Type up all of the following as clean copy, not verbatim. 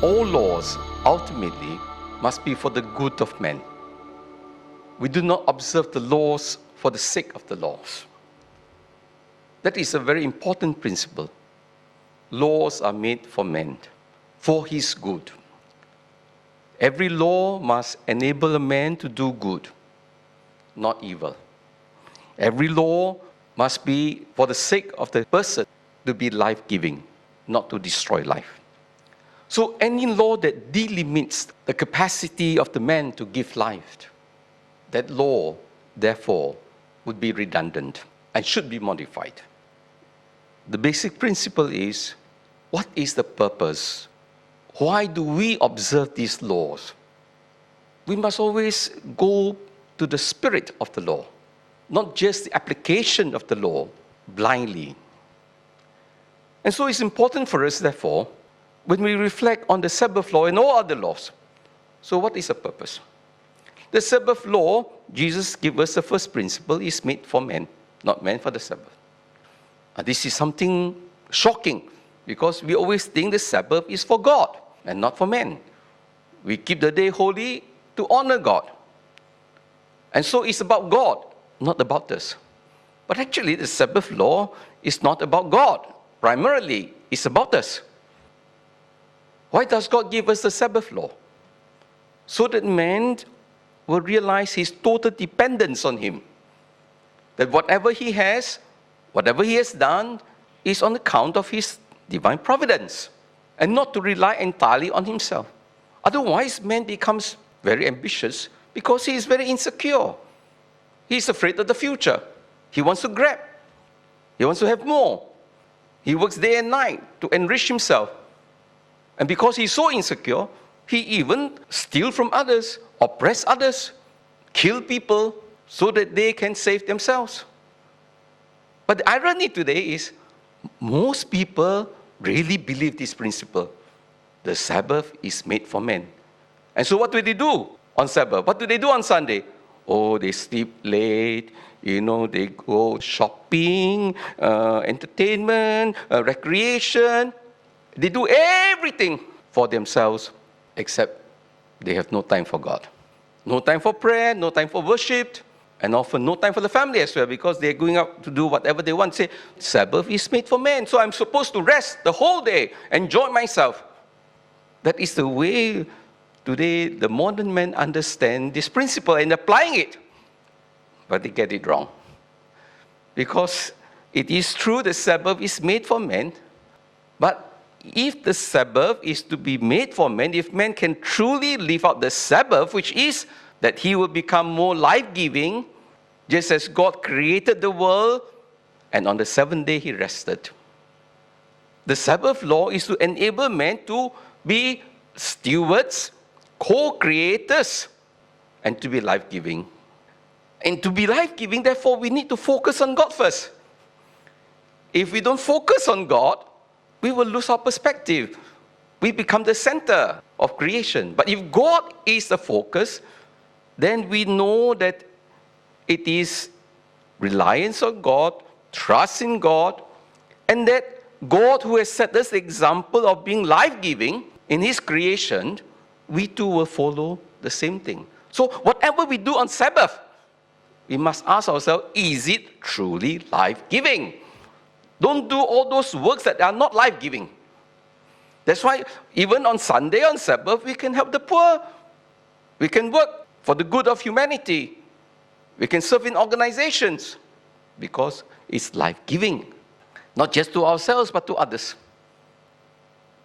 all laws ultimately must be for the good of men. We do not observe the laws for the sake of the laws. That is a very important principle. Laws are made for men, for his good. Every law must enable a man to do good, not evil. Every law must be for the sake of the person to be life-giving, not to destroy life. So any law that delimits the capacity of the man to give life, that law, therefore, would be redundant and should be modified. The basic principle is, what is the purpose? Why do we observe these laws? We must always go to the spirit of the law, not just the application of the law blindly. And so it's important for us, therefore, when we reflect on the Sabbath law and all other laws. So what is the purpose? The Sabbath law, Jesus gives us the first principle, is made for men, not men for the Sabbath. And this is something shocking, because we always think the Sabbath is for God and not for men. We keep the day holy to honor God. And so it's about God, not about us. But actually, the Sabbath law is not about God. Primarily, it's about us. Why does God give us the Sabbath law? So that man will realize his total dependence on him. That whatever he has done, is on account of his divine providence, and not to rely entirely on himself. Otherwise, man becomes very ambitious because he is very insecure. He is afraid of the future. He wants to grab. He wants to have more. He works day and night to enrich himself. And because he's so insecure, he even steals from others, oppress others, kill people so that they can save themselves. But the irony today is, most people really believe this principle. The Sabbath is made for men. And so what do they do on Sabbath? What do they do on Sunday? Oh, they sleep late, they go shopping, entertainment, recreation. They do everything for themselves, except they have no time for God. No time for prayer, no time for worship, and often no time for the family as well, because they're going out to do whatever they want. Say, Sabbath is made for men, so I'm supposed to rest the whole day, enjoy myself. That is the way today the modern men understand this principle and applying it. But they get it wrong. Because it is true the Sabbath is made for men, but if the Sabbath is to be made for men, if men can truly live out the Sabbath, which is that he will become more life-giving, just as God created the world, and on the seventh day he rested. The Sabbath law is to enable men to be stewards, co-creators, and to be life-giving. And to be life-giving, therefore, we need to focus on God first. If we don't focus on God, we will lose our perspective. We become the center of creation. But if God is the focus, then we know that it is reliance on God, trust in God, and that God, who has set us the example of being life-giving in his creation, we too will follow the same thing. So whatever we do on Sabbath, we must ask ourselves, is it truly life-giving? Don't do all those works that are not life-giving. That's why even on Sunday, on Sabbath, we can help the poor. We can work for the good of humanity. We can serve in organizations because it's life-giving. Not just to ourselves, but to others.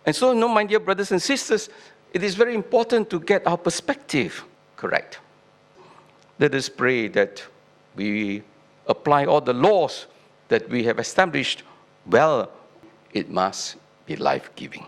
And so, my dear brothers and sisters, it is very important to get our perspective correct. Let us pray that we apply all the laws that we have established. Well, it must be life-giving.